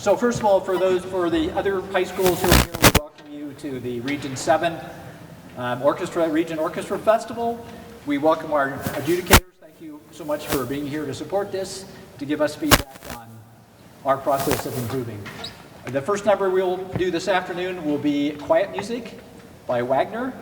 So first of all, for the other high schools who are here, we welcome you to the Region 7 Region Orchestra Festival. We welcome our adjudicators. Thank you so much for being here to support this, to give us feedback on our process of improving. The first number we'll do this afternoon will be Quiet Music by Wagner.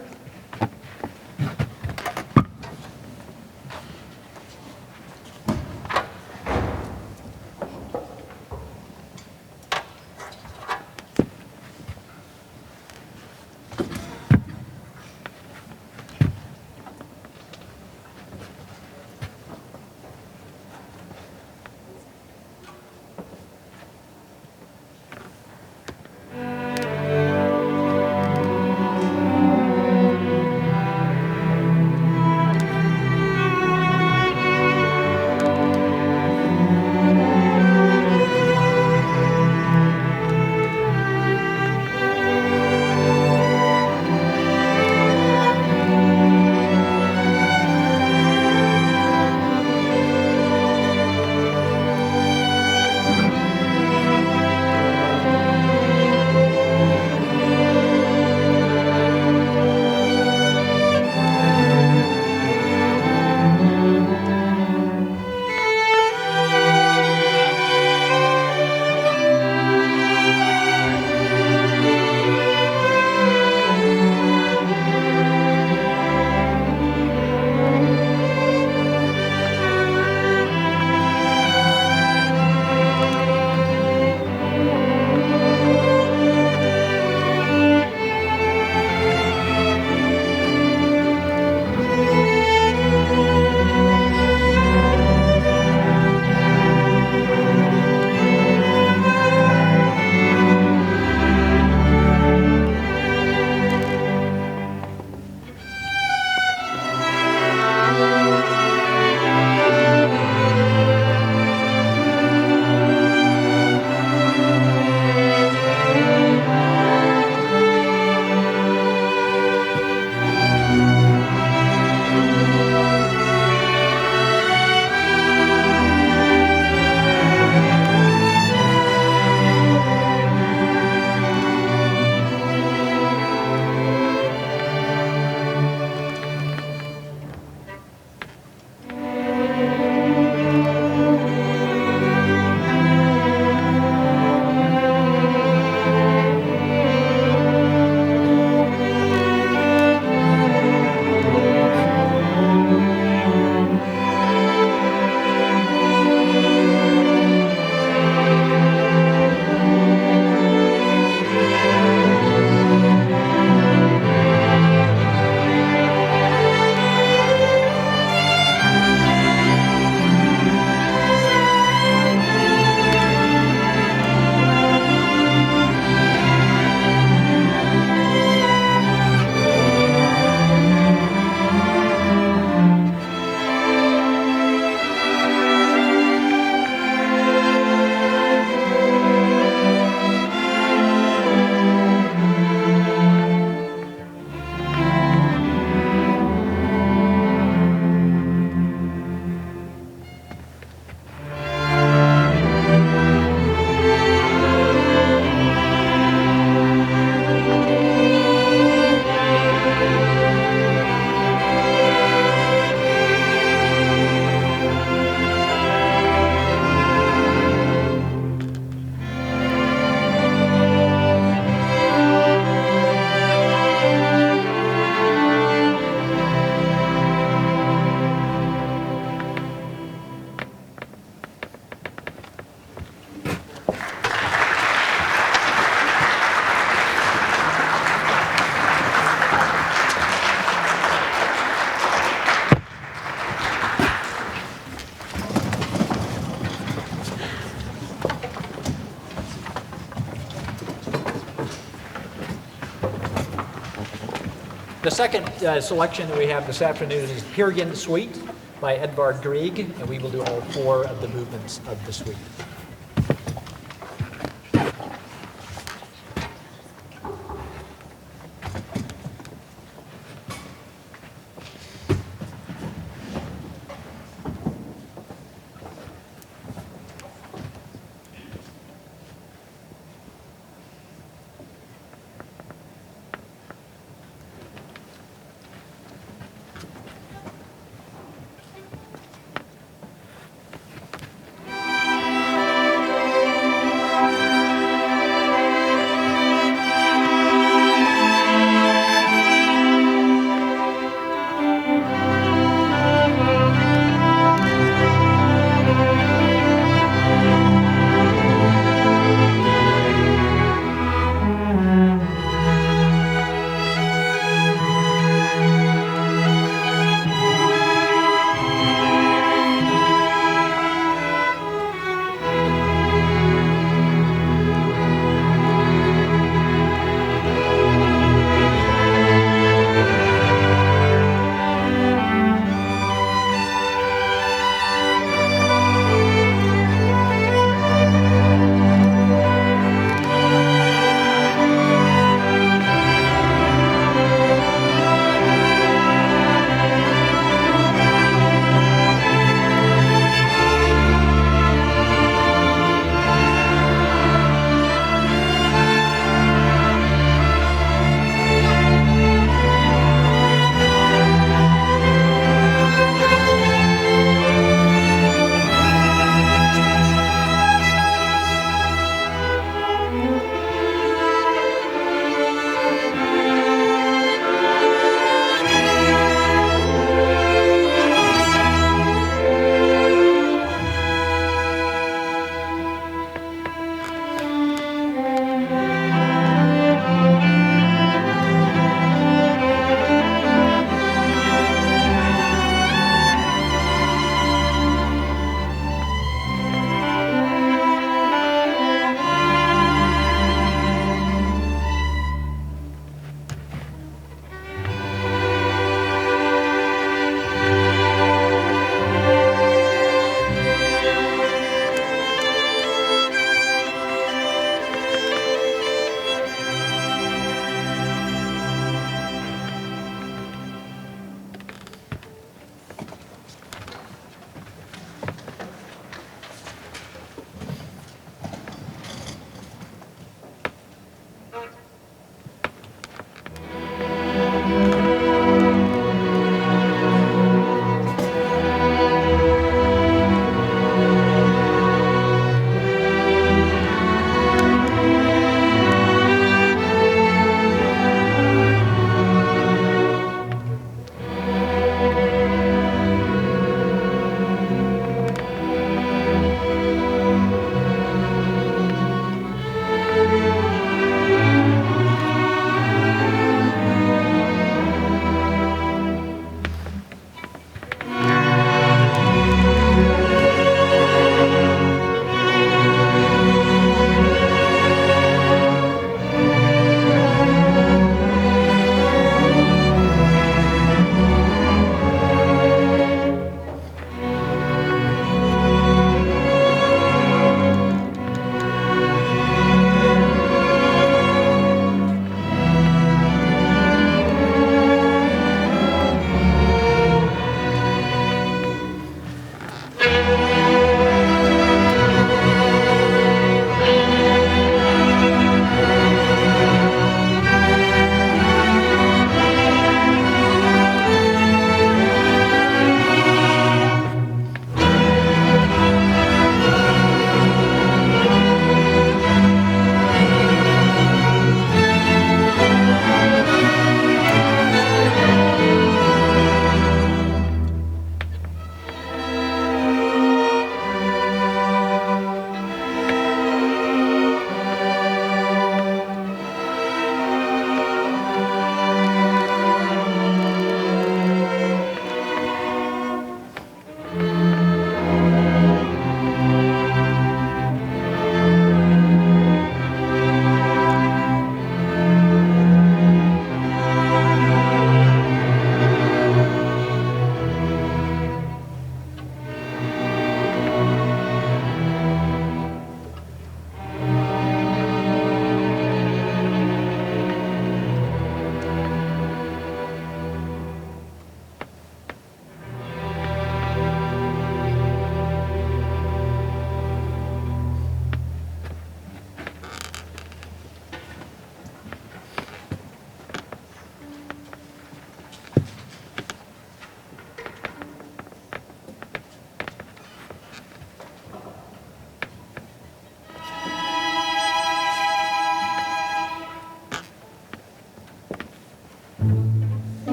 The second selection that we have this afternoon is Pyrgin Suite by Edvard Grieg, and we will do all 4 of the movements of the suite.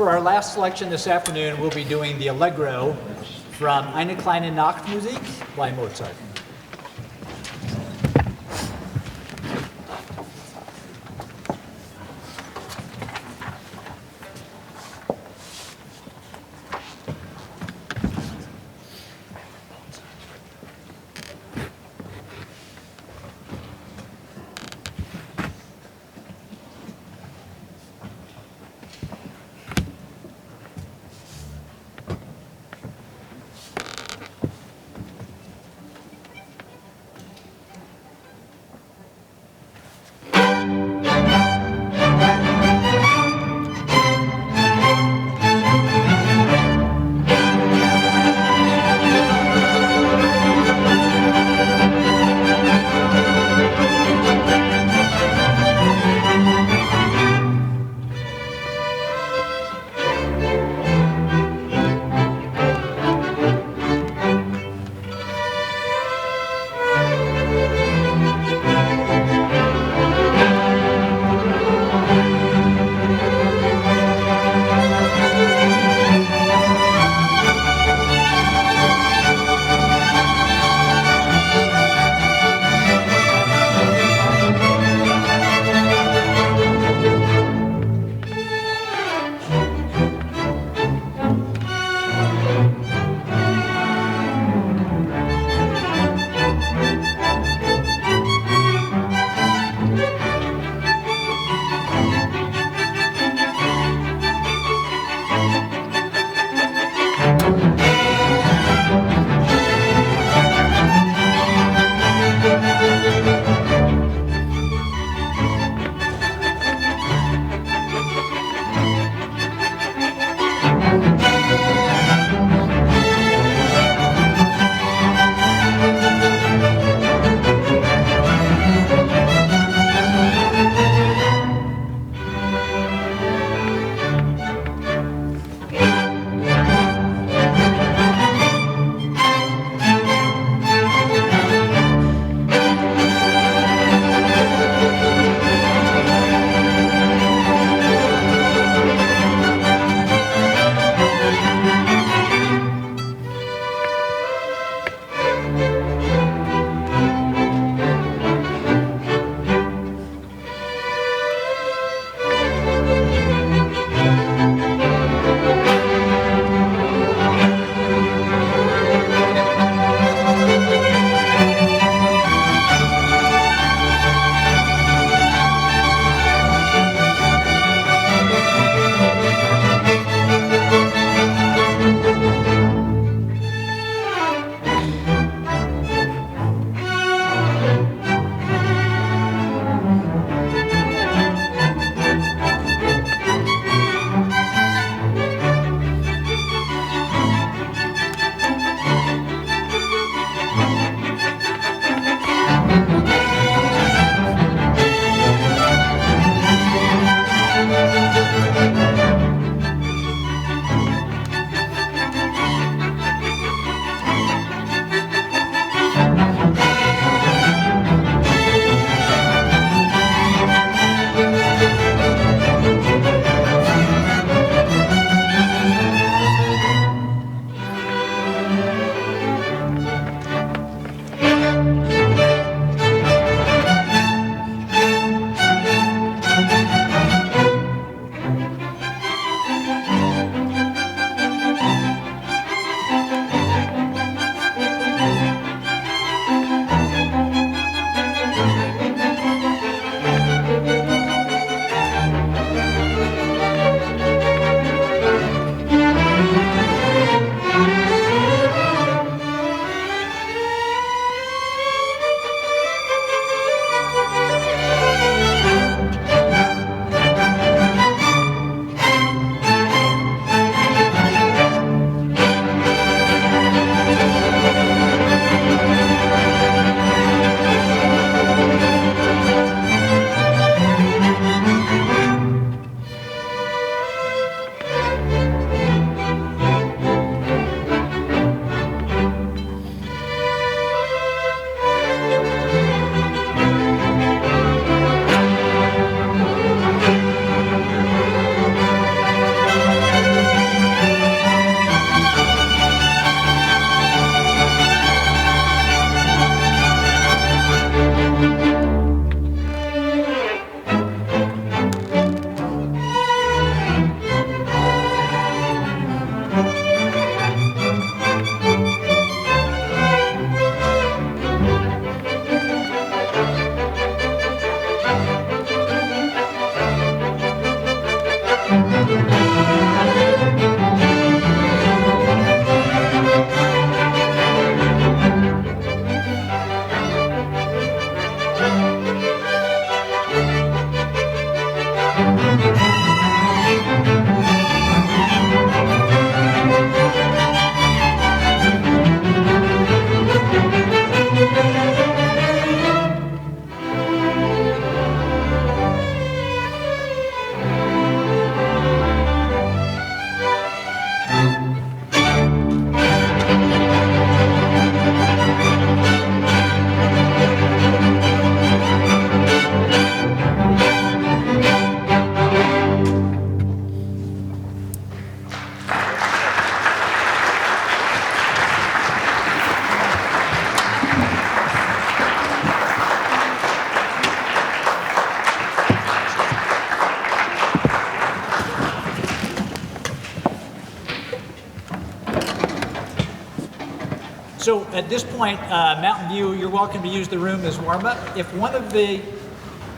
For our last selection this afternoon, we'll be doing the Allegro from Eine kleine Nachtmusik by Mozart. So at this point, Mountain View, you're welcome to use the room as warm-up. If one of the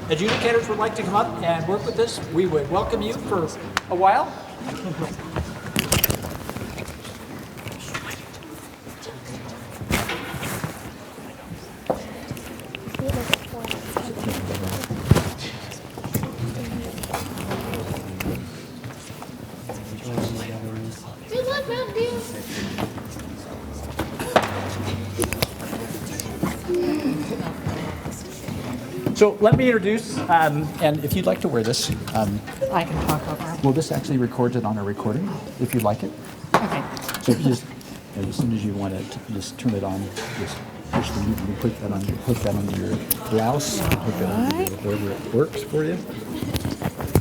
adjudicators would like to come up and work with us, we would welcome you for a while. So let me introduce, and if you'd like to wear this, I can talk over. well, this actually records it on a recording, if you'd like it. Okay. So if you just, as soon as you want it, just turn it on. Just push the mute and put that on your blouse, put that on your, wherever it works for you,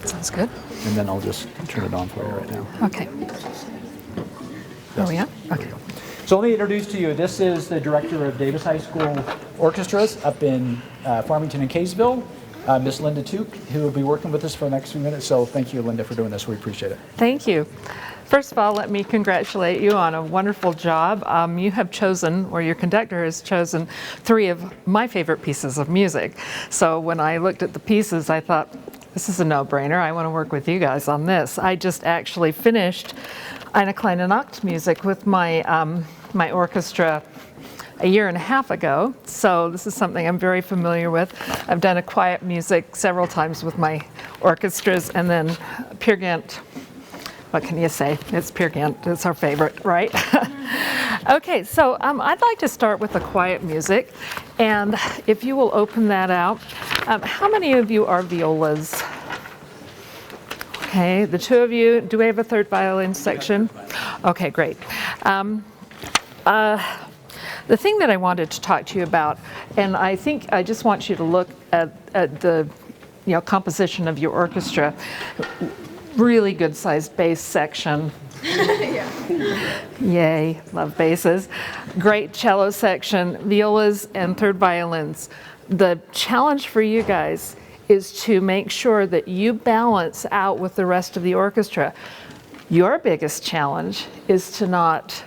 Sounds good. and then I'll just turn it on for you right now. Okay. Are we on? Okay. So let me introduce to you, this is the director of Davis High School Orchestras up in Farmington and Kaysville, Miss Linda Took, who will be working with us for the next few minutes. So thank you, Linda, for doing this. We appreciate it. Thank you. First of all, let me congratulate you on a wonderful job. You have chosen, or your conductor has chosen, 3 of my favorite pieces of music. So when I looked at the pieces, I thought, this is a no-brainer. I want to work with you guys on this. I just actually finished Eine kleine Nacht music with my my orchestra a year and a half ago, so this is something I'm very familiar with. I've done a quiet music several times with my orchestras, and then Peer Gynt. What can you say? It's Peer Gynt. It's our favorite, right? Okay, so I'd like to start with the quiet music, and if you will open that out, how many of you are violas? Okay, the 2 of you. Do we have a 3rd violin section? Okay, great. The thing that I wanted to talk to you about, and I think I just want you to look at the composition of your orchestra. Really good sized bass section. Yay, love basses. Great cello section, violas and 3rd violins. The challenge for you guys is to make sure that you balance out with the rest of the orchestra. Your biggest challenge is to not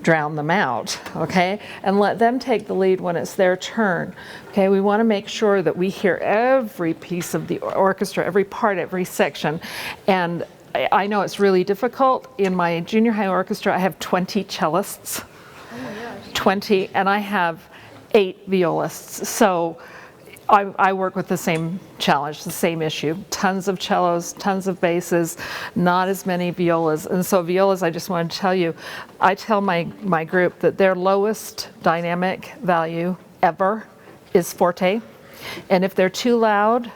drown them out, okay? And let them take the lead when it's their turn, okay? We want to make sure that we hear every piece of the orchestra, every part, every section. And I know it's really difficult. In my junior high orchestra, I have 20 cellists. Oh my gosh. 20, and I have 8 violists. So I work with the same challenge, the same issue. Tons of cellos, tons of basses, not as many violas. And so violas, I just want to tell you, I tell my group that their lowest dynamic value ever is forte. And if they're too loud,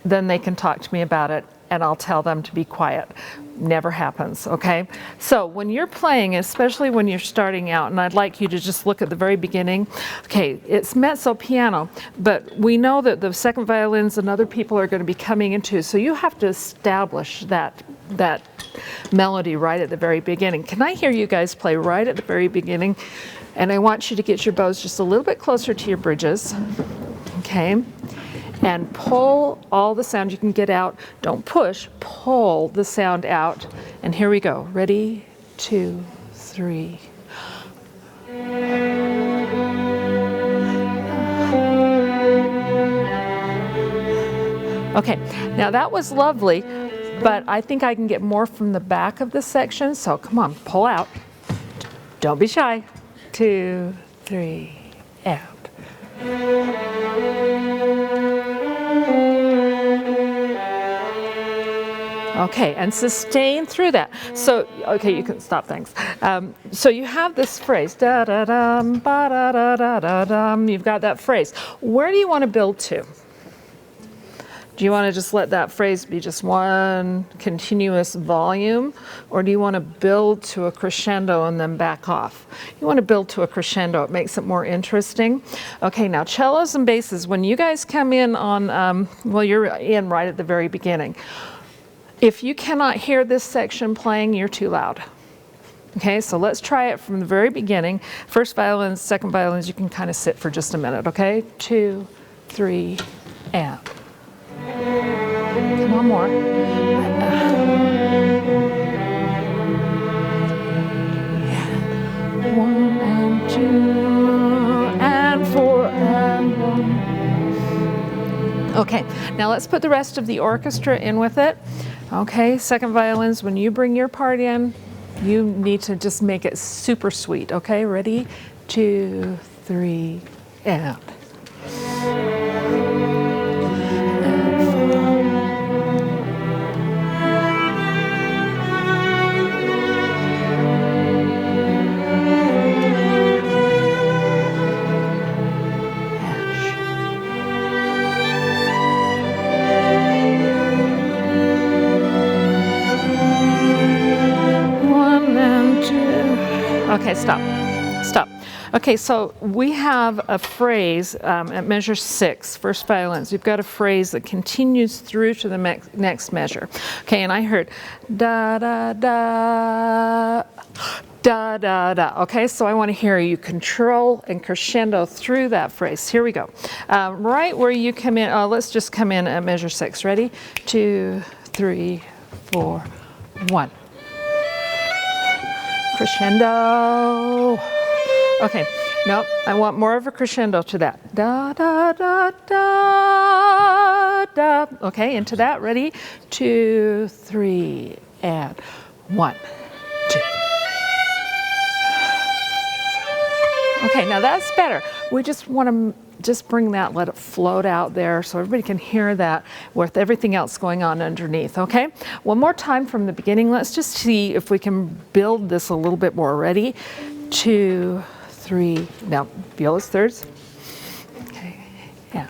then they can talk to me about it, and I'll tell them to be quiet. Never happens, okay? So when you're playing, especially when you're starting out, and I'd like you to just look at the very beginning. Okay, it's mezzo piano, but we know that the 2nd violins and other people are going to be coming into, so you have to establish that melody right at the very beginning. Can I hear you guys play right at the very beginning? And I want you to get your bows just a little bit closer to your bridges, okay? And pull all the sound you can get out. Don't push, pull the sound out. And here we go. Ready, 2, 3. Okay, now that was lovely, but I think I can get more from the back of the section, so come on, pull out. Don't be shy. 2, 3, out. Okay, and sustain through that. So, okay, you can stop, thanks. So you have this phrase, da da dum, ba da da da da dum. You've got that phrase. Where do you want to build to? Do you want to just let that phrase be just one continuous volume, or do you want to build to a crescendo and then back off? You want to build to a crescendo. It makes it more interesting. Okay, now cellos and basses, when you guys come in on, well, you're in right at the very beginning. If you cannot hear this section playing, you're too loud. Okay, so let's try it from the very beginning. First violins, second violins, you can kind of sit for just a minute, okay? 2, 3, and. Come on, more. 1 and 2 and 4 and 1. Okay, now let's put the rest of the orchestra in with it. Okay, second violins, when you bring your part in, you need to just make it super sweet. Okay, ready? 2, 3, and. Okay, stop. Okay, so we have a phrase at measure 6, first violins. We've got a phrase that continues through to the next measure. Okay, and I heard da da da da da da. Okay, so I want to hear you control and crescendo through that phrase. Here we go. Right where you come in, let's just come in at measure 6. Ready? 2, 3, 4, 1. Crescendo. Okay, nope, I want more of a crescendo to that. Da, da, da, da, da. Okay, into that, ready? 2, 3, and 1, 2. Okay, now that's better. We just want to just bring that, let it float out there so everybody can hear that with everything else going on underneath, okay? One more time from the beginning. Let's just see if we can build this a little bit more. Ready? 2, 3, now violas thirds. Okay, yeah.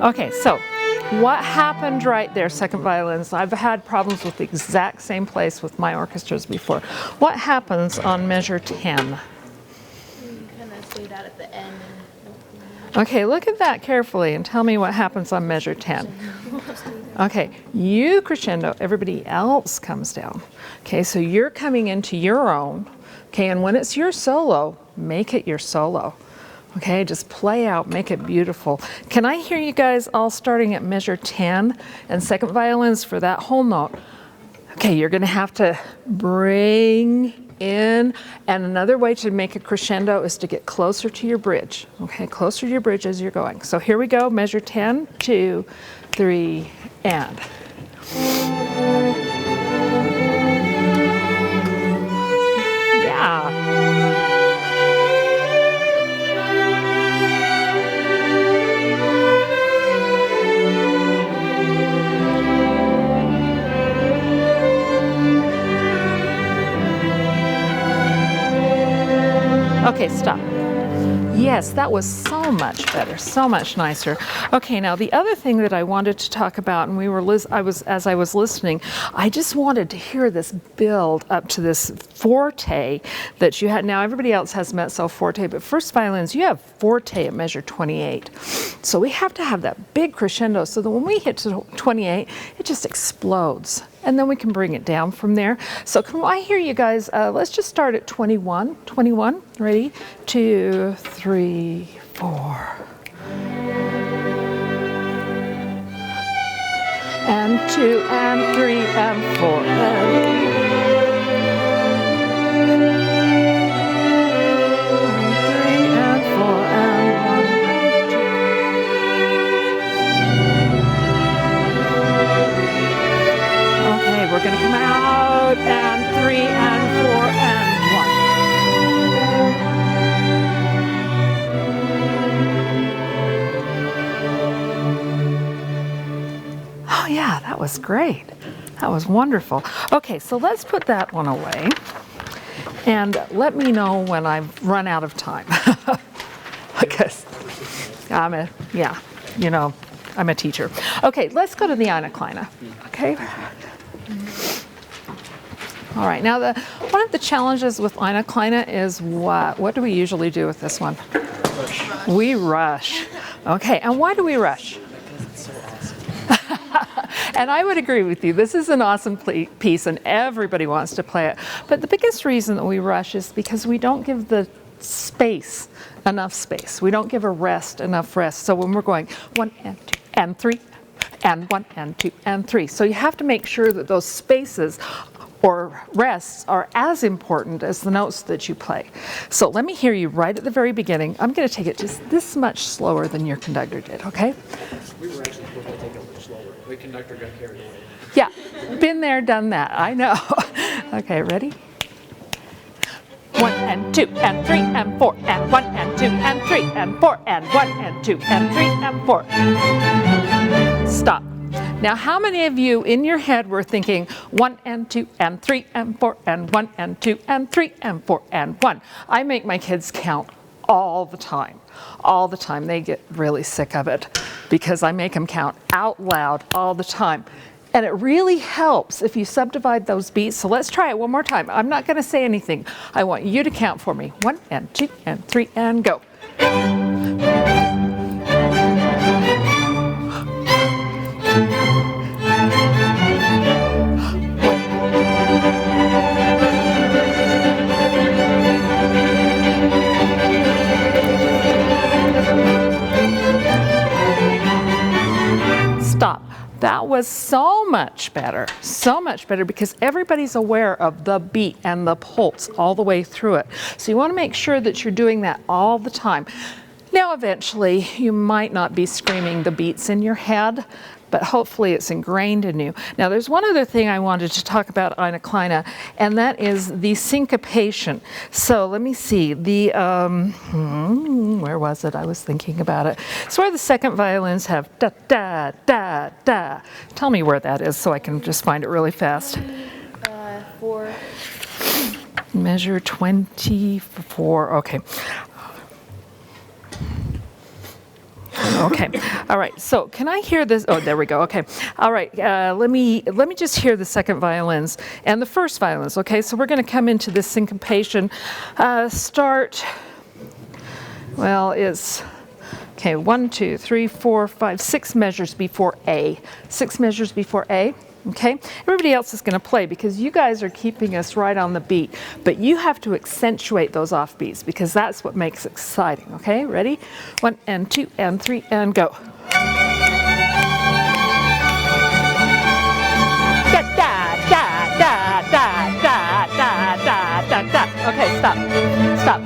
Okay, so what happened right there, second violins? I've had problems with the exact same place with my orchestras before. What happens on measure 10? You kind of stayed out at the end. Okay, look at that carefully and tell me what happens on measure 10. Okay, you crescendo, everybody else comes down. Okay, so you're coming into your own. Okay, and when it's your solo, make it your solo. Okay, just play out, make it beautiful. Can I hear you guys all starting at measure 10 and second violins for that whole note? Okay, you're gonna have to bring in, and another way to make a crescendo is to get closer to your bridge. Okay, closer to your bridge as you're going. So here we go, measure 10, 2, 3, and. Yeah. Okay, stop. Yes, that was so much better, so much nicer. Okay, now the other thing that I wanted to talk about, and as I was listening, I just wanted to hear this build up to this forte that you had. Now everybody else has mezzo forte, but first violins, you have forte at measure 28. So we have to have that big crescendo so that when we hit to 28, it just explodes. And then we can bring it down from there. So can I hear you guys, let's just start at 21. 21, ready? 2, 3, 4. And 2, and 3, and 4, and 3, and 4, and 1. Okay, we're going to come out, and 3, and 4, and 1. Oh yeah, that was great. That was wonderful. Okay, so let's put that one away. And let me know when I've run out of time. Because I'm a teacher. Okay, let's go to the Eine Kleine. Okay. All right, now one of the challenges with Eine Kleine is what do we usually do with this one? Rush. We rush. Okay, and why do we rush? Because it's so awesome. And I would agree with you. This is an awesome piece and everybody wants to play it. But the biggest reason that we rush is because we don't give the space enough space. We don't give a rest enough rest. So when we're going 1 and 2 and 3 and 1 and 2 and 3. So you have to make sure that those spaces or rests are as important as the notes that you play. So let me hear you right at the very beginning. I'm going to take it just this much slower than your conductor did, okay? We were actually supposed to take it a little slower. The conductor got carried away. Yeah, been there, done that, I know. Okay, ready? 1 and 2 and 3 and 4 and 1 and 2 and 3 and 4 and 1 and 2 and 3 and 4. Stop. Now, how many of you in your head were thinking 1 and 2 and 3 and 4 and 1 and 2 and 3 and 4 and 1? I make my kids count all the time. All the time. They get really sick of it because I make them count out loud all the time. And it really helps if you subdivide those beats. So let's try it one more time. I'm not going to say anything. I want you to count for me. 1 and 2 and 3 and go. Stop. That was so much better because everybody's aware of the beat and the pulse all the way through it. So you want to make sure that you're doing that all the time. Now eventually you might not be screaming the beats in your head, but hopefully it's ingrained in you. Now there's one other thing I wanted to talk about Eine Kleine, and that is the syncopation. So let me see, where was it? I was thinking about it. It's where the second violins have da, da, da, da. Tell me where that is so I can just find it really fast. 4. Measure 24, okay. Okay, all right, so can I hear this? Oh, there we go, okay. All right, let me just hear the second violins and the first violins, okay? So we're gonna come into this syncopation. Start, well, it's, okay, 1, 2, 3, 4, 5, 6 measures before A. 6 measures before A. Okay, everybody else is going to play because you guys are keeping us right on the beat, but you have to accentuate those off beats because that's what makes it exciting. Okay, ready? 1 and 2 and 3 and go. Da da da da da da da da da da. Okay, stop. Stop.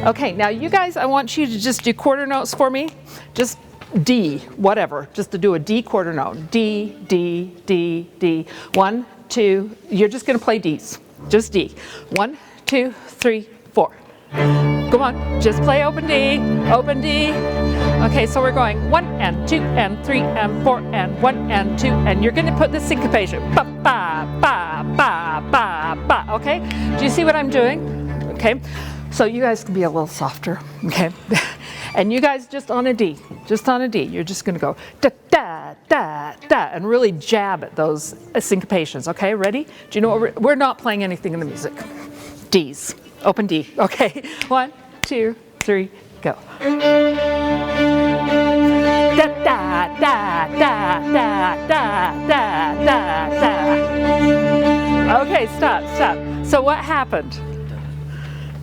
Okay, now you guys, I want you to just do quarter notes for me. Just D, whatever, just to do a D quarter note. D, D, D, D. 1, 2, you're just going to play Ds. Just D. 1, 2, 3, 4. Come on, just play open D, open D. Okay, so we're going 1 and 2 and 3 and 4 and 1 and 2, and you're going to put the syncopation. Ba, ba, ba, ba, ba, ba. Okay, do you see what I'm doing? Okay. So you guys can be a little softer, okay? And you guys just on a D, You're just gonna go da, da, da, da, and really jab at those syncopations, okay? Ready? Do you know what we're not playing anything in the music. D's, open D, okay? 1, 2, 3, go. Da, da, da, da, da, da, da, da, da. Okay, stop. So what happened?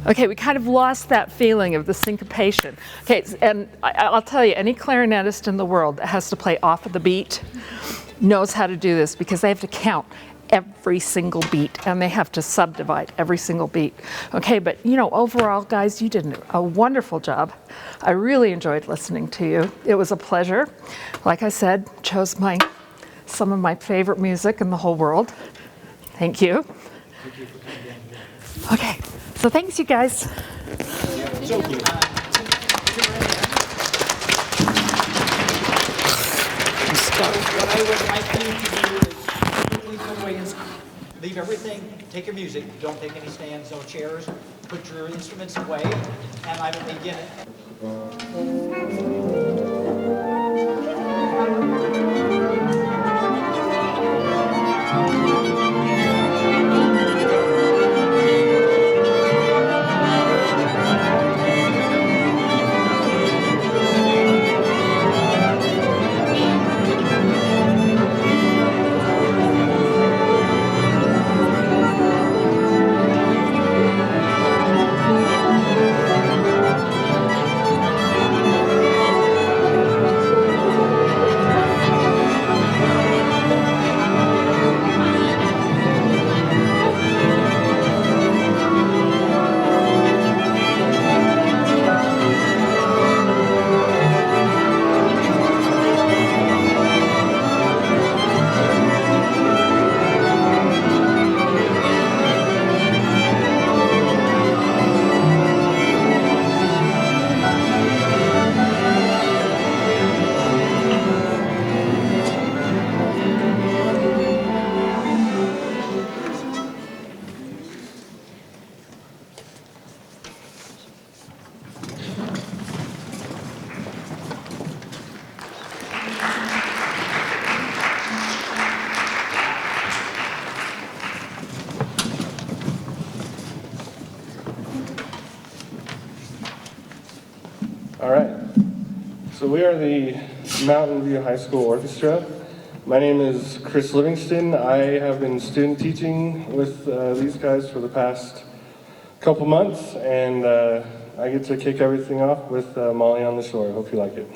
Okay, we kind of lost that feeling of the syncopation. Okay, and I'll tell you, any clarinetist in the world that has to play off of the beat knows how to do this because they have to count every single beat and they have to subdivide every single beat. Okay, but you know, overall, guys, you did a wonderful job. I really enjoyed listening to you. It was a pleasure. Like I said, chose some of my favorite music in the whole world. Thank you. Thank you for coming down here. Okay, so thanks, you guys. So, what I would like you to do is quickly put away leave everything, take your music, don't take any stands, no chairs, put your instruments away, and I will begin it. All right, so we are the Mountain View High School Orchestra. My name is Chris Livingston. I have been student teaching with these guys for the past couple months, and I get to kick everything off with Molly on the Shore. Hope you like it.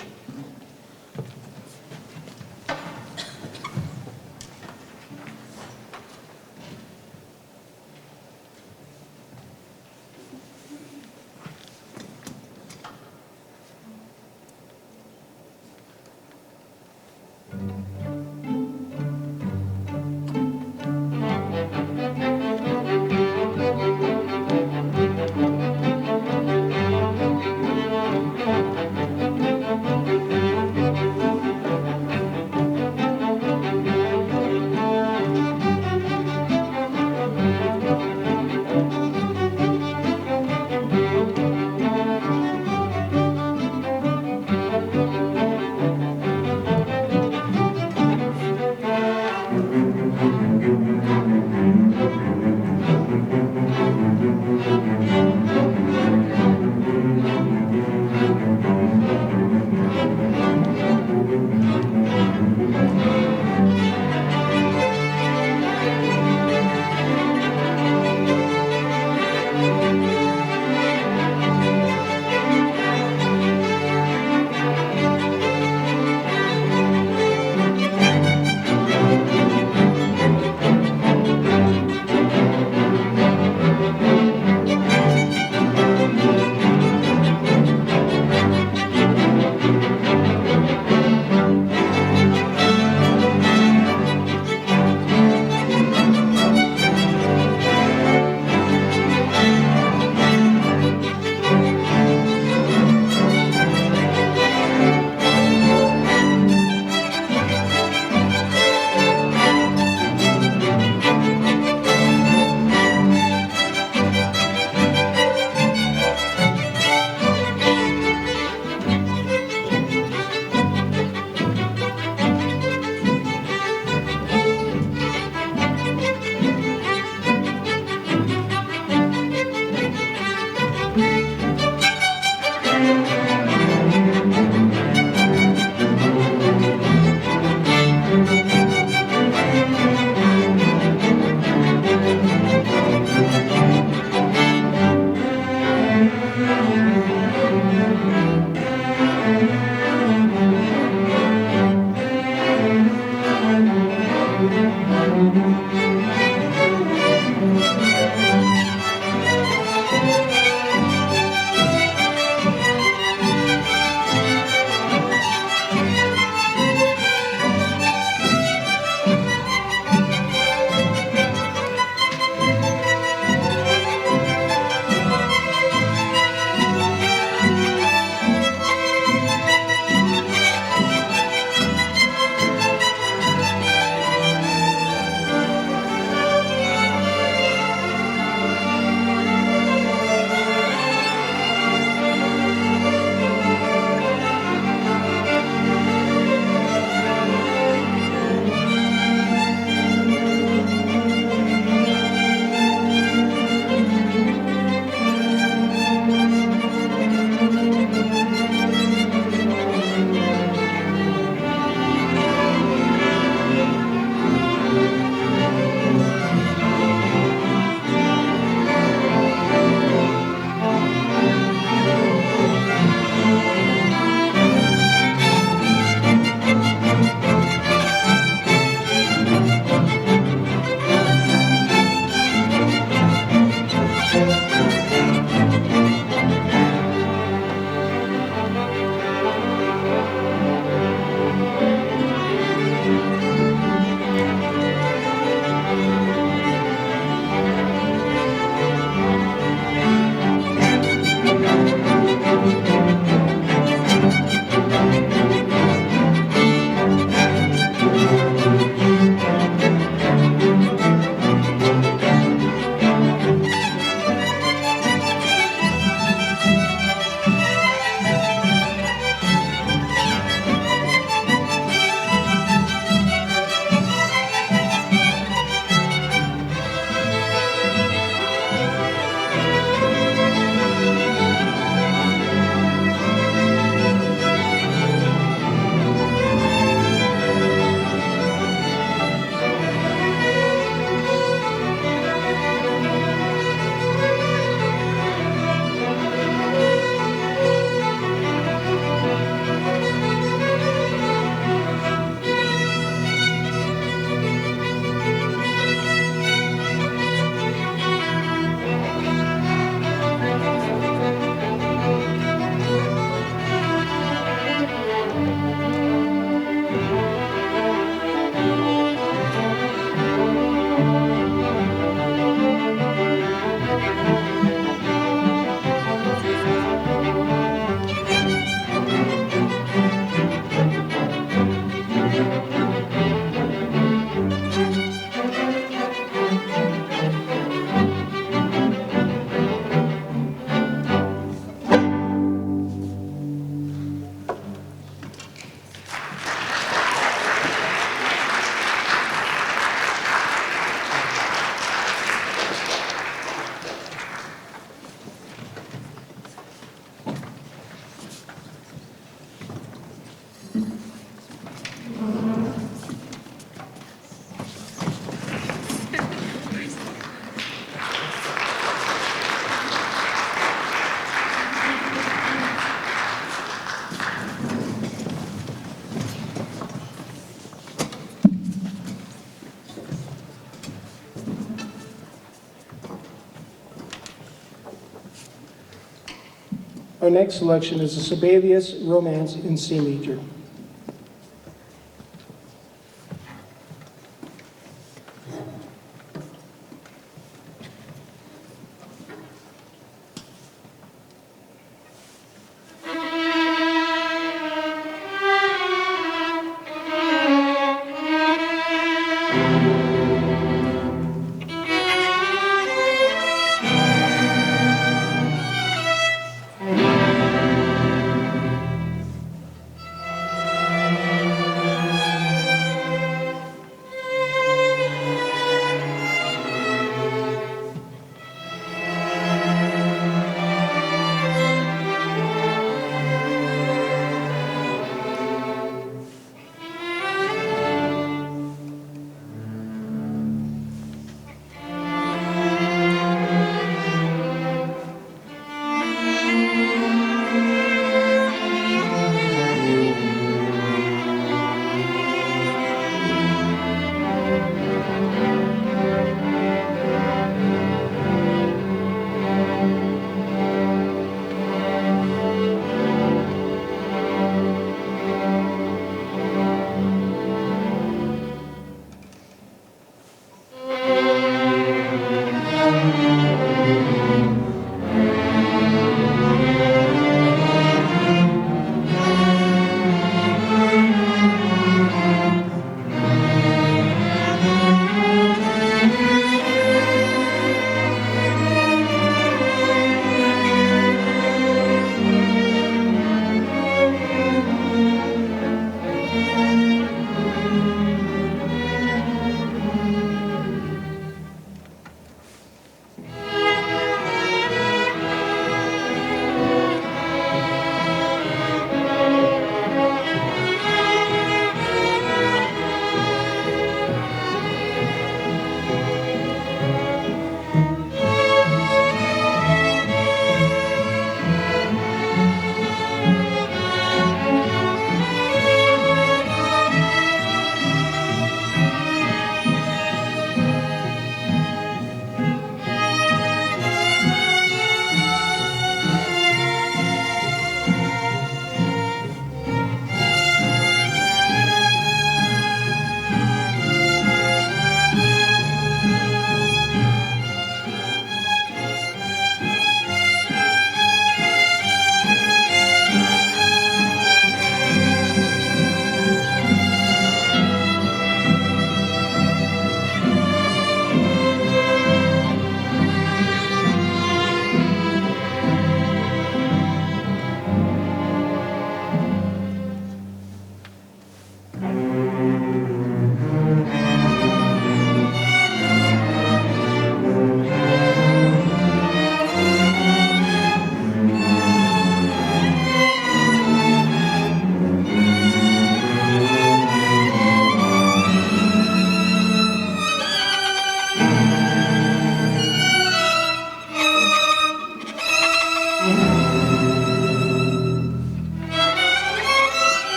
Our next selection is the Sibelius Romance in C major.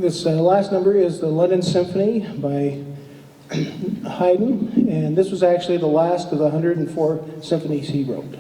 This last number is the London Symphony by Haydn, and this was actually the last of the 104 symphonies he wrote.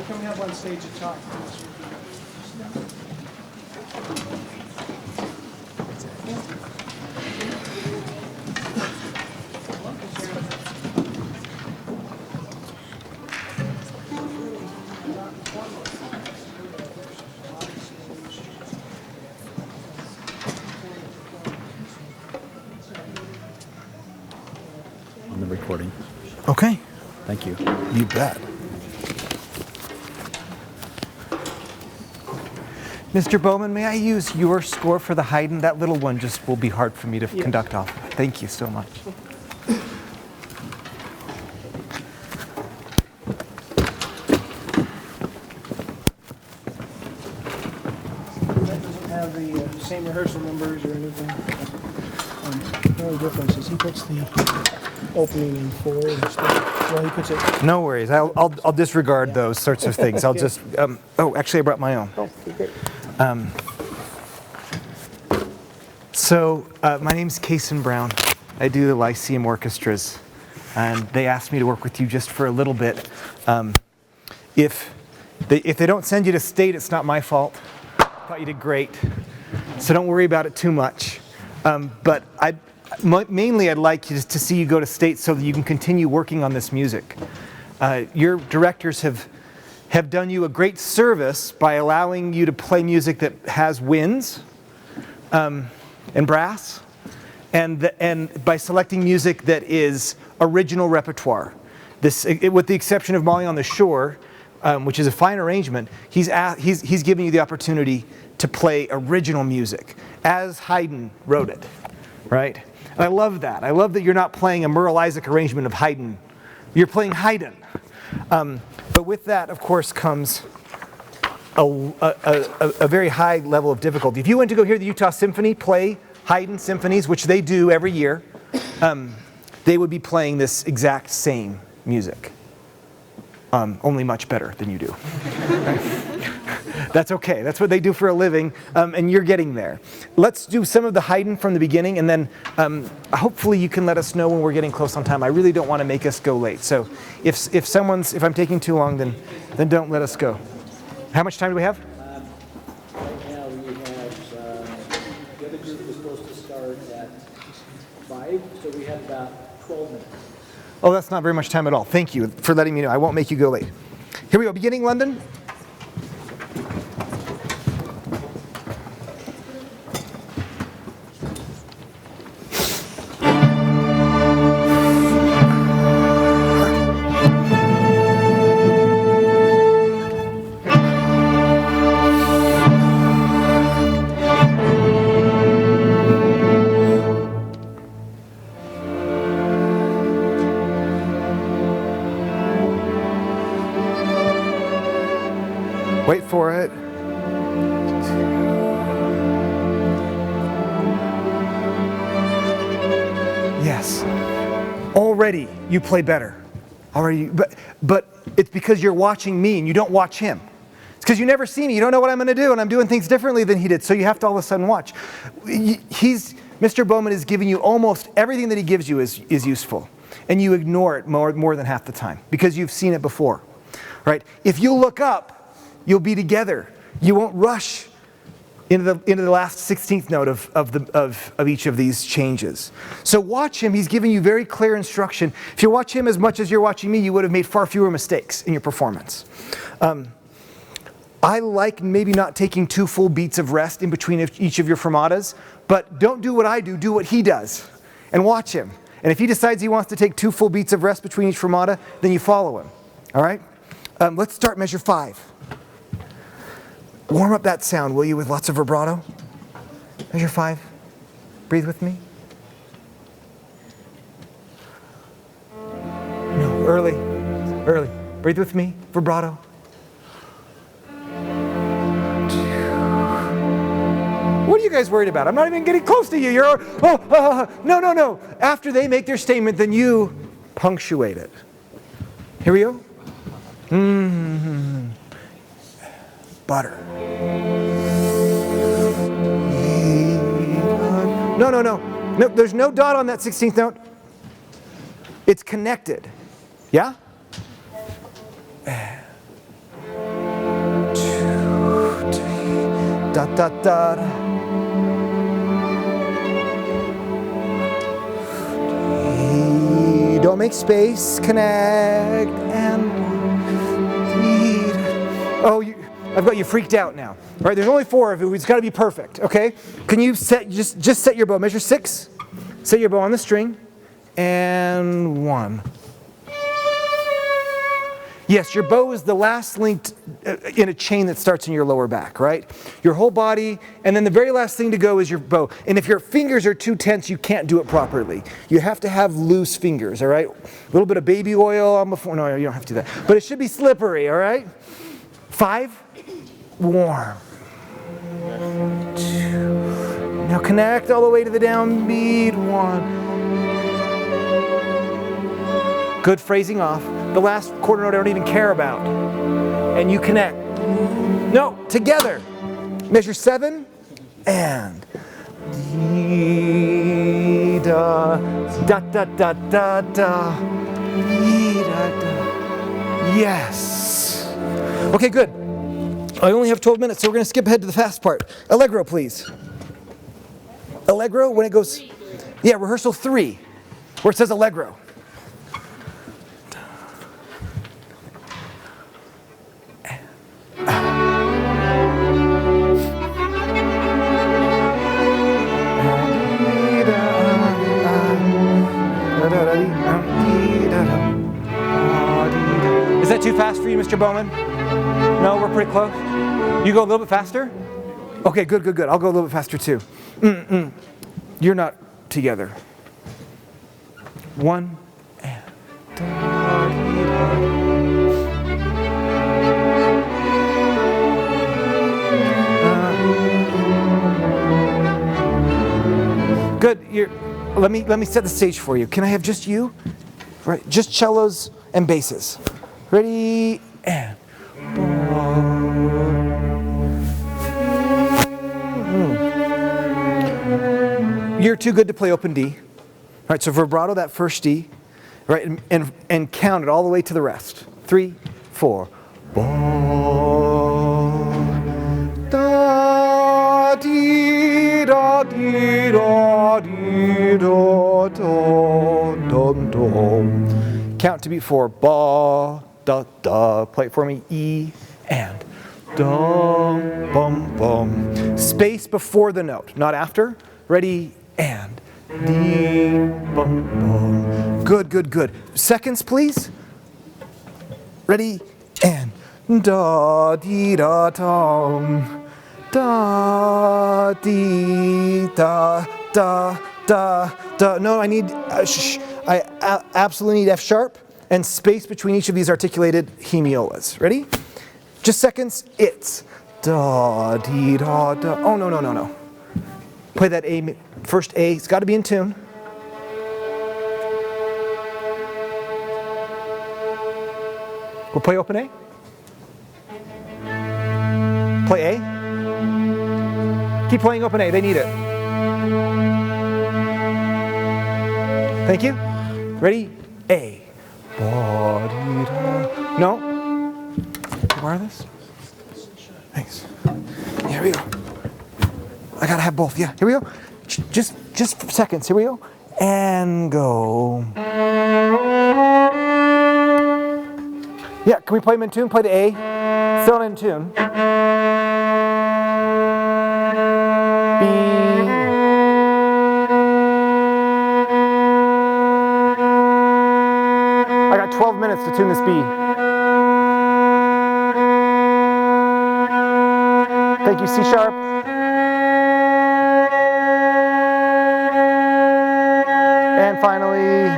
Can we have on stage to talk? On the recording. Okay, Thank you. you bet. Mr. Bowman, may I use your score for the Haydn? That little one just will be hard for me to conduct off. Thank you so much. That doesn't have the same rehearsal numbers or anything. The only difference is he puts the opening in 4 instead. Well, he puts it. No worries. I'll disregard those sorts of things. I'll just. Oh, actually, I brought my own. Oh, okay, great. My name's Kason Brown. I do the Lyceum orchestras, and they asked me to work with you just for a little bit. If they don't send you to state, it's not my fault. I thought you did great, so don't worry about it too much. But mainly I'd like you to see you go to state so that you can continue working on this music. Your directors have done you a great service by allowing you to play music that has winds and brass, and by selecting music that is original repertoire. With the exception of Molly on the Shore, which is a fine arrangement, he's giving you the opportunity to play original music as Haydn wrote it, right? And I love that. I love that you're not playing a Merle Isaac arrangement of Haydn. You're playing Haydn. But with that, of course, comes a very high level of difficulty. If you went to go hear the Utah Symphony play Haydn symphonies, which they do every year, they would be playing this exact same music, only much better than you do. That's okay. That's what they do for a living, and you're getting there. Let's do some of the Haydn from the beginning, and then hopefully you can let us know when we're getting close on time. I really don't want to make us go late. So if I'm taking too long, then don't let us go. How much time do we have? Right now we have, the other group was supposed to start at 5, so we have about 12 minutes. Oh, that's not very much time at all. Thank you for letting me know. I won't make you go late. Here we go. Beginning London. Wait for it. Yes. Already you play better. Already, but it's because you're watching me and you don't watch him. It's because you never see me. You don't know what I'm going to do, and I'm doing things differently than he did. So you have to all of a sudden watch. Mr. Bowman is giving you almost everything that he gives you is useful, and you ignore it more than half the time because you've seen it before, right? If you look up, you'll be together. You won't rush into the last 16th note of each of these changes. So watch him. He's giving you very clear instruction. If you watch him as much as you're watching me, you would have made far fewer mistakes in your performance. I like maybe not taking 2 full beats of rest in between each of your fermatas, but don't do what I do. Do what he does, and watch him. And if he decides he wants to take 2 full beats of rest between each fermata, then you follow him. All right? Let's start measure 5. Warm up that sound, will you, with lots of vibrato? Measure 5. Breathe with me. No, early. Breathe with me, vibrato. What are you guys worried about? I'm not even getting close to you. You're, no. After they make their statement, then you punctuate it. Here we go. Butter. No, there's no dot on that 16th note. It's connected. Yeah? da da da. D. Don't make space. Connect and D. Oh, I've got you freaked out now. All right, there's only 4 of you. It's got to be perfect. Okay? Can you just set your bow? Measure 6. Set your bow on the string. And 1. Yes, your bow is the last link in a chain that starts in your lower back, right? Your whole body, and then the very last thing to go is your bow. And if your fingers are too tense, you can't do it properly. You have to have loose fingers, all right? A little bit of baby oil on before. No, you don't have to do that. But it should be slippery, all right? 5, warm. 2. Now connect all the way to the downbeat. 1. Good phrasing off. The last quarter note I don't even care about. And you connect. No, together. Measure 7 and dee da da da da da da dee da da. Yes. Okay, good. I only have 12 minutes, so we're going to skip ahead to the fast part. Allegro, please. Allegro, when it goes, yeah, rehearsal 3, where it says Allegro. Is that too fast for you, Mr. Bowman? No, we're pretty close. You go a little bit faster? Okay, good, good, good. I'll go a little bit faster too. You're not together. 1 and good. Let me set the stage for you. Can I have just you? Right, just cellos and basses. Ready and. You're too good to play open D. All right, so vibrato that first D, right, and count it all the way to the rest. 3, 4. Da dee da dee da dee da da dum dum. Count to beat 4. Ba da da. Play it for me. E and dum bum bum. Space before the note, not after. Ready and dee bum bum. Good, good, good. Seconds, please. Ready and da dee da dum. Da dee da da da da. No, I need. I absolutely need F sharp and space between each of these articulated hemiolas. Ready? Just seconds. It's da dee da da. Oh no no no no. Play that A, first A. It's got to be in tune. We'll play open A. Play A. Keep playing open A. They need it. Thank you. Ready? A. No? Can you borrow this? Thanks. Here we go. I gotta have both. Yeah, here we go. Just seconds. Here we go. And go. Yeah, can we play them in tune? Play the A. Still in tune. B. I got 12 minutes to tune this B. Thank you, C sharp. And finally,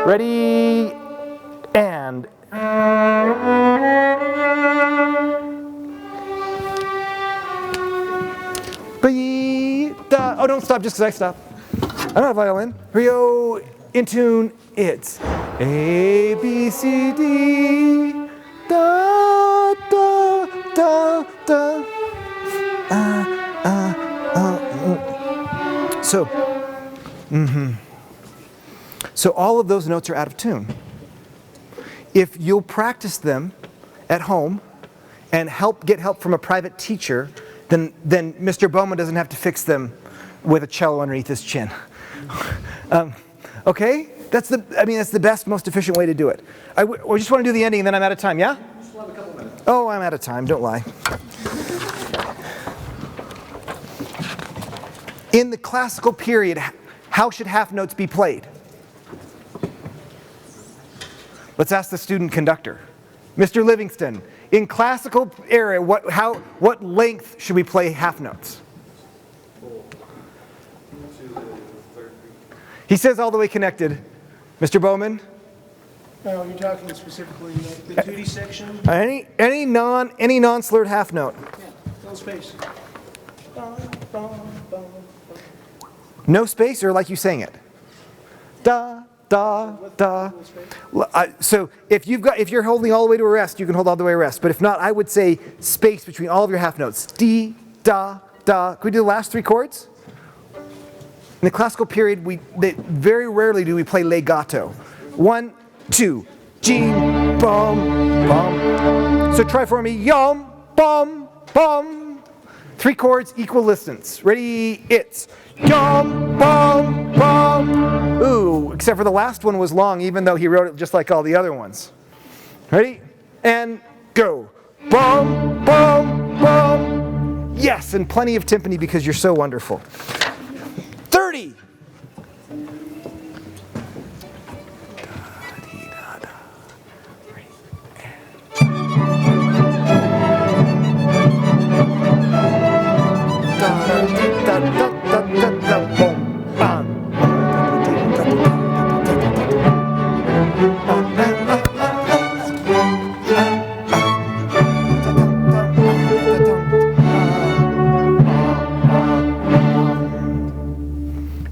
ready, and. Oh, don't stop just because I stop. I'm not a violin. Here we go. In tune, it's A, B, C, D, da, da, da, da. So all of those notes are out of tune. If you'll practice them at home and get help from a private teacher, then Mr. Bowman doesn't have to fix them with a cello underneath his chin. Okay? That's the best, most efficient way to do it. I just want to do the ending and then I'm out of time, yeah? We still have a couple minutes. Oh, I'm out of time, don't lie. In the classical period, how should half notes be played? Let's ask the student conductor. Mr. Livingston, in classical era, what length should we play half notes? He says all the way connected. Mr. Bowman? No, you're talking specifically the 2D section? Any non-slurred half note. Yeah, little space. Bum, bum, bum. No space, or like you sang it? Da, da, da. So if you're holding all the way to a rest, you can hold all the way to a rest. But if not, I would say space between all of your half notes. D, da, da. Can we do the last 3 chords? In the classical period, very rarely do we play legato. 1, 2, G, bum, bum. So try for me. Yum, bum, bum. 3 chords, equal distance. Ready? It's yum, bum, bum. Ooh, except for the last one was long, even though he wrote it just like all the other ones. Ready? And go. Bum, bum, bum. Yes, and plenty of timpani because you're so wonderful. 30.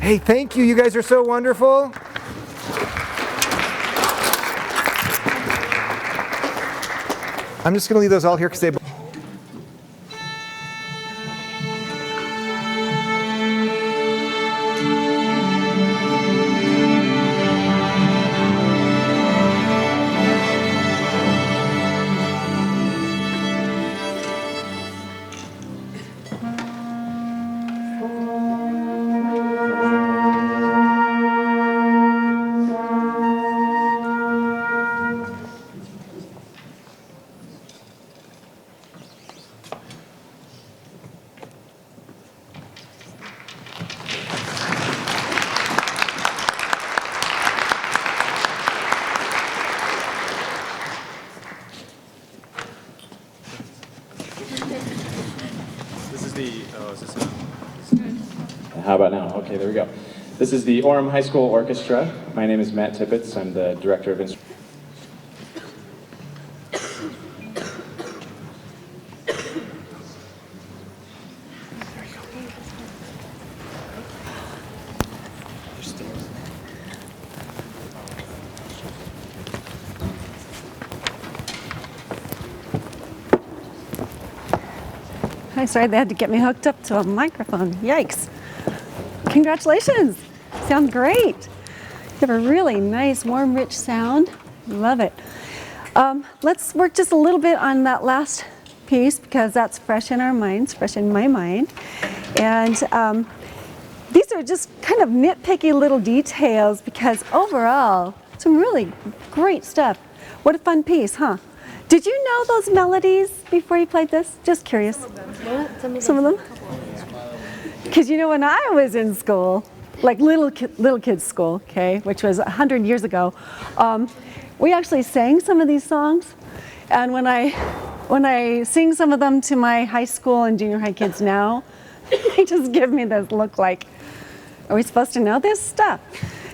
Hey, thank you. You guys are so wonderful. I'm just going to leave those all here because they... How about now? Okay, there we go. This is the Orem High School Orchestra. My name is Matt Tippett. I'm the director of instrument. I'm sorry, they had to get me hooked up to a microphone. Yikes. Congratulations. Sound great. You have a really nice, warm, rich sound. Love it. Let's work just a little bit on that last piece because that's fresh in our minds, fresh in my mind. And these are just kind of nitpicky little details because overall, some really great stuff. What a fun piece, huh? Did you know those melodies before you played this? Just curious. Some of them? Because you know, when I was in school, like little kids school, okay, which was 100 years ago, we actually sang some of these songs. And when I sing some of them to my high school and junior high kids now, they just give me this look like, are we supposed to know this stuff?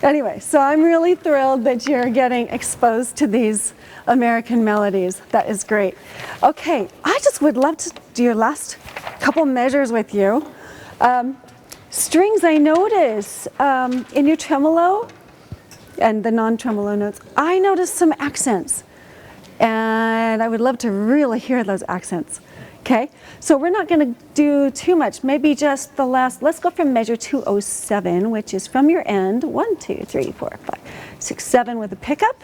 Anyway, so I'm really thrilled that you're getting exposed to these American melodies. That is great. Okay, I just would love to do your last couple measures with you. Strings, I notice in your tremolo and the non-tremolo notes, I noticed some accents. And I would love to really hear those accents. Okay, so we're not going to do too much, maybe just the last, let's go from measure 207, which is from your end, 1, 2, 3, 4, 5, 6, 7 with a pickup.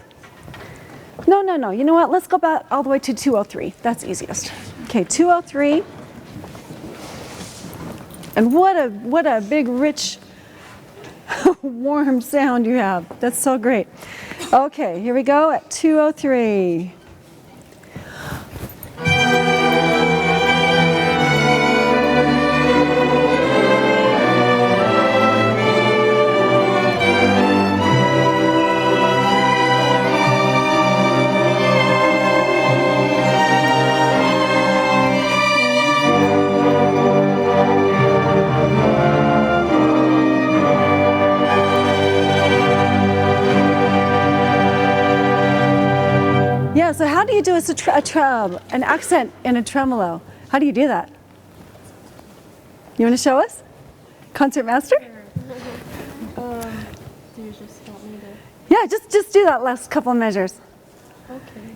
No, you know what, let's go back all the way to 203, that's easiest. Okay, 203. And what a big, rich, warm sound you have. That's so great. Okay, here we go at 203. Yeah, so how do you do an accent in a tremolo? How do you do that? You want to show us? Concert master? Do you just want me to? Yeah, just do that last couple of measures. Okay.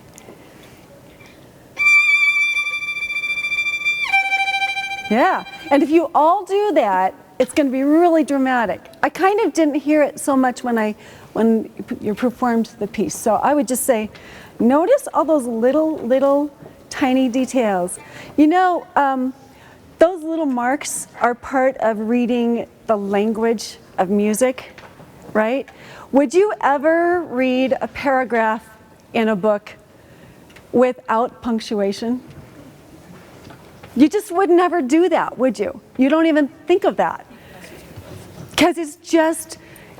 Yeah, and if you all do that, it's going to be really dramatic. I kind of didn't hear it so much when you performed the piece. So I would just say, notice all those little tiny details. You know, those little marks are part of reading the language of music, right? Would you ever read a paragraph in a book without punctuation? You just would never do that, would you? You don't even think of that. Because it's just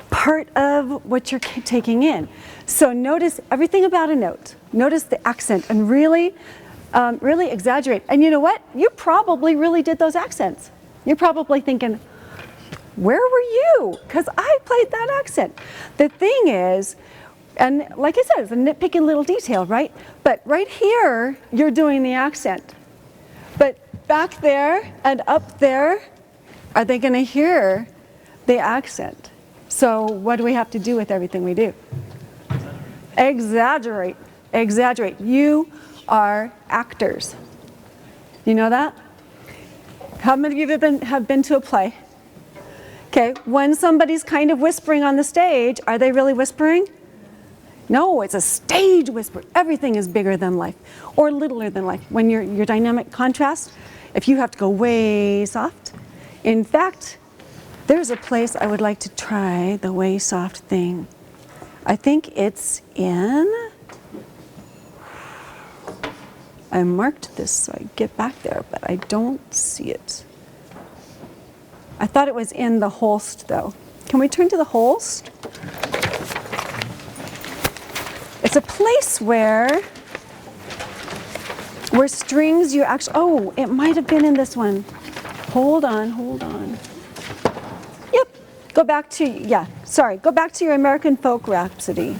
part of what you're taking in. So notice everything about a note. Notice the accent and really exaggerate. And you know what? You probably really did those accents. You're probably thinking, where were you? Because I played that accent. The thing is, and like I said, it's a nitpicking little detail, right? But right here, you're doing the accent. But back there and up there, are they going to hear the accent? So what do we have to do with everything we do? Exaggerate. Exaggerate. You are actors. You know that? How many of you have been to a play? Okay, when somebody's kind of whispering on the stage, are they really whispering? No, it's a stage whisper. Everything is bigger than life or littler than life. When your dynamic contrast, if you have to go way soft. In fact, there's a place I would like to try the way soft thing. I think it's in, I marked this so I get back there, but I don't see it. I thought it was in the Holst though. Can we turn to the Holst? It's a place where strings you actually, oh, it might have been in this one. Hold on. Yep, go back to your American Folk Rhapsody.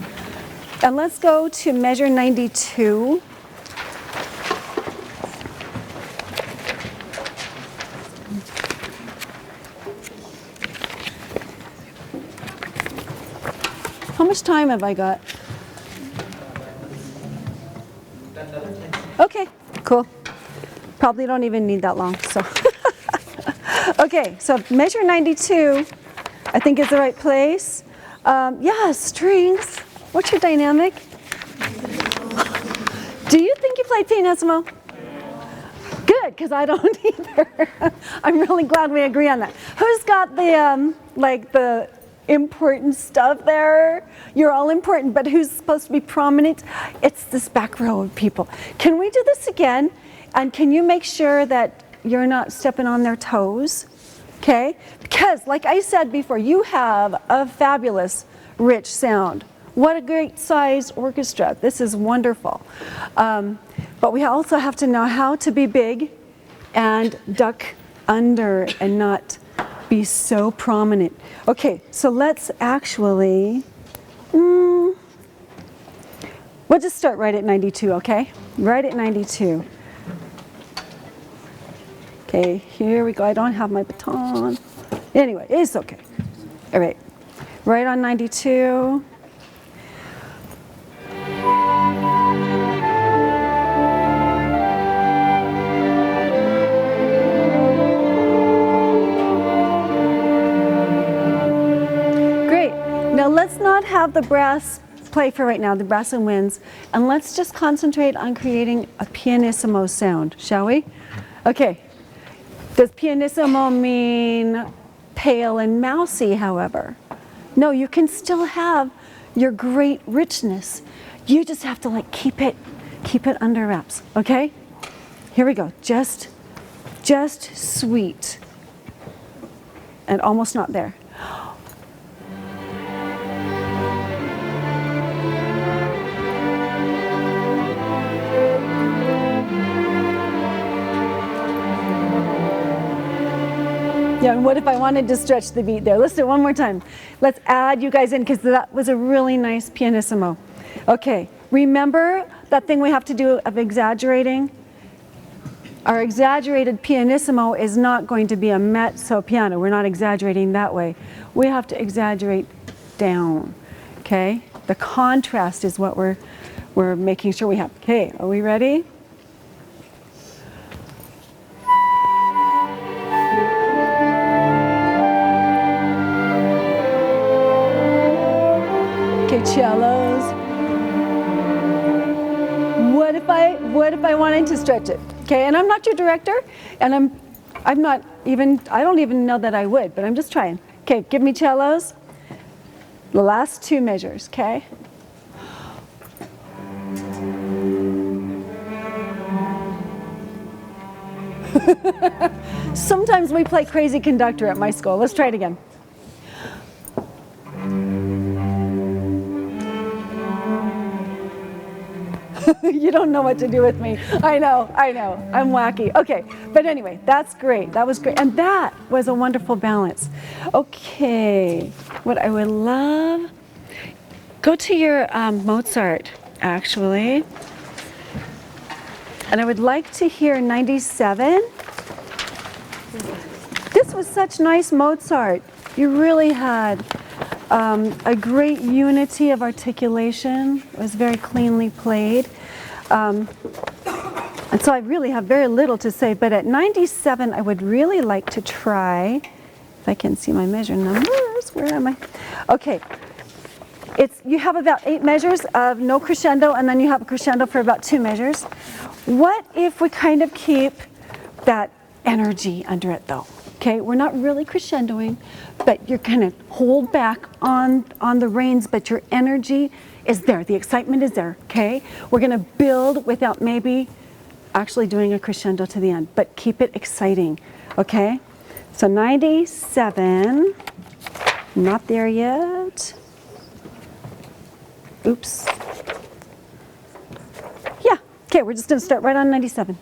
And let's go to measure 92. How much time have I got? Okay, cool. Probably don't even need that long, so. Okay, so measure 92, I think is the right place. Yeah, strings. What's your dynamic? Do you think you played pianissimo? Good, because I don't either. I'm really glad we agree on that. Who's got the, the important stuff there? You're all important, but who's supposed to be prominent? It's this back row of people. Can we do this again? And can you make sure that you're not stepping on their toes? Okay? Because, like I said before, you have a fabulous, rich sound. What a great size orchestra. This is wonderful. But we also have to know how to be big and duck under and not be so prominent. Okay, so let's actually, we'll just start right at 92, okay? Right at 92. Okay, here we go. I don't have my baton. Anyway, it's okay. All right, right on 92. Great. Now let's not have the brass play for right now, the brass and winds, and let's just concentrate on creating a pianissimo sound, shall we? Okay. Does pianissimo mean pale and mousy, however? No, you can still have your great richness. You just have to like keep it under wraps, okay? Here we go, just sweet. And almost not there. Yeah, and what if I wanted to stretch the beat there? Let's do it one more time. Let's add you guys in because that was a really nice pianissimo. Okay, remember that thing we have to do of exaggerating? Our exaggerated pianissimo is not going to be a mezzo piano. We're not exaggerating that way. We have to exaggerate down, okay? The contrast is what we're making sure we have. Okay, are we ready? Okay, cellos. What if I wanted to stretch it? Okay, and I'm not your director, and I'm not even, I don't even know that I would, but I'm just trying. Okay, give me cellos. The last two measures, okay? Sometimes we play crazy conductor at my school. Let's try it again. You don't know what to do with me. I know, I'm wacky. Okay, but anyway, that's great. That was great. And that was a wonderful balance. Okay, what I would love, go to your Mozart, actually. And I would like to hear 97. This was such nice Mozart. You really had a great unity of articulation. It was very cleanly played. And so I really have very little to say, but at 97 I would really like to try, if I can see my measure numbers, where am I? Okay, you have about 8 measures of no crescendo, and then you have a crescendo for about 2 measures. What if we kind of keep that energy under it though? Okay, we're not really crescendoing, but you're gonna hold back on the reins, but your energy is there, the excitement is there, okay? We're gonna build without maybe actually doing a crescendo to the end, but keep it exciting, okay? So 97, not there yet. Oops. Yeah, okay, we're just gonna start right on 97.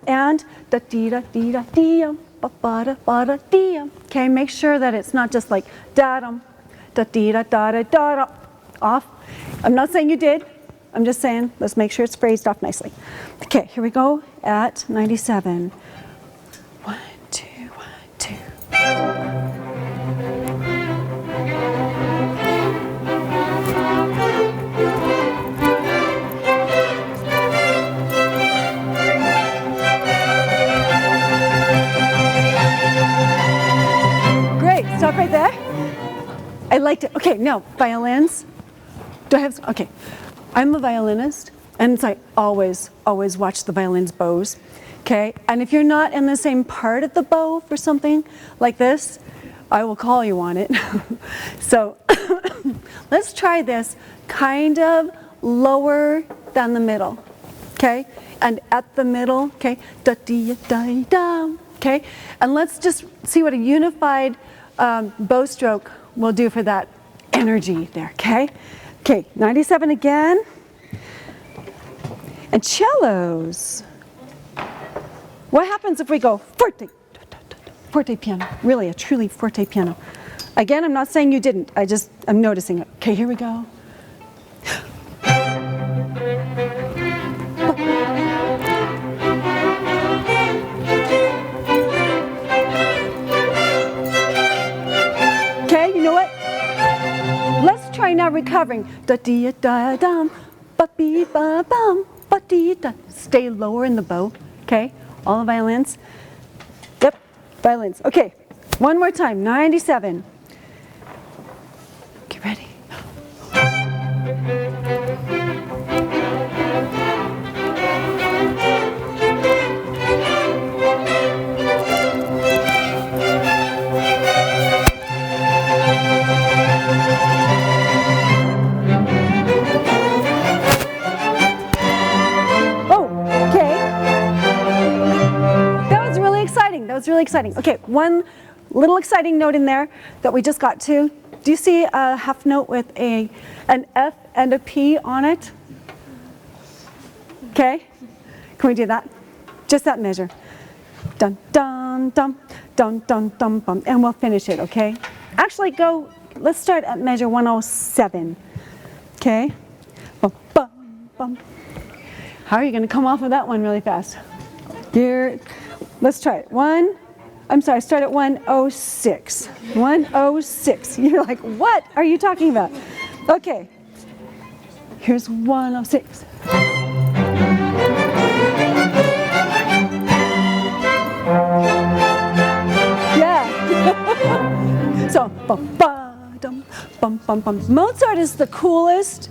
And da dee da dee da dee ba ba da dee. Okay, make sure that it's not just like da dum da dee da da da da off. I'm not saying you did. I'm just saying let's make sure it's phrased off nicely. Okay, here we go at 97. 1, 2, 1, 2. Stop right there. I liked it. Okay, now violins. Do I have? Okay, I'm a violinist, and so I always watch the violin's bows. Okay, and if you're not in the same part of the bow for something like this, I will call you on it. So let's try this kind of lower than the middle. Okay, and at the middle. Okay, da dee da da. Okay, and let's just see what a unified bow stroke will do for that energy there, okay? Okay, 97 again. And cellos. What happens if we go forte? Forte piano, really a truly forte piano. Again, I'm not saying you didn't, I'm noticing it. Okay, here we go. Now recovering. Da dee da dum, ba bee ba bum, ba dee da. Stay lower in the bow. Okay, all the violins. Yep, violins. Okay, one more time. 97. really exciting. Okay, one little exciting note in there that we just got to. Do you see a half note with an F and a P on it? Okay, can we do that? Just that measure. Dun, dun, dum, dun, dun, dum, bum, and we'll finish it, okay? Actually, let's start at measure 107, okay? Bum, bum, bum. How are you gonna come off of that one really fast? Here, let's try it. Start at 106. 106. You're like, what are you talking about? Okay, here's 106. Yeah. So, bum, ba, dum, bum, bum, bum. Mozart is the coolest,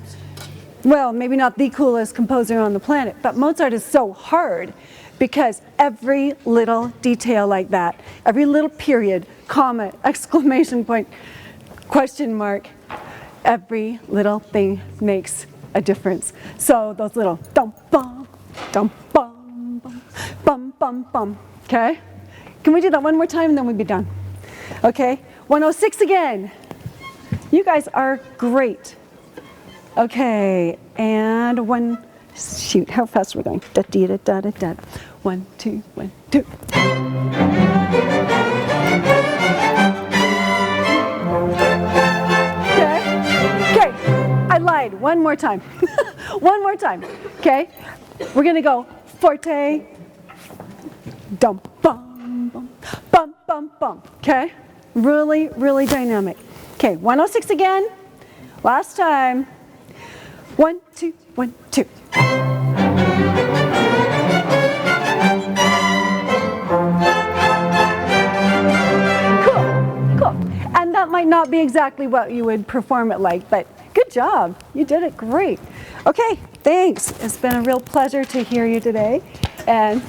well, maybe not the coolest composer on the planet, but Mozart is so hard because every little detail like that, every little period, comma, exclamation point, question mark, every little thing makes a difference. So those little dum, bum, bum, bum, bum, bum, okay? Can we do that one more time and then we'll be done? Okay, 106 again. You guys are great. Okay, and shoot, how fast are we going? Da, da, da, da, da. 1, 2, 1, 2. Okay, I lied. One more time. One more time, okay? We're gonna go forte, dum, bum, bum, bum, bum, bum, okay? Really, really dynamic. Okay, 106 again. Last time. 1, 2, 1, 2. Cool. And that might not be exactly what you would perform it like, but good job. You did it great. Okay, thanks. It's been a real pleasure to hear you today. And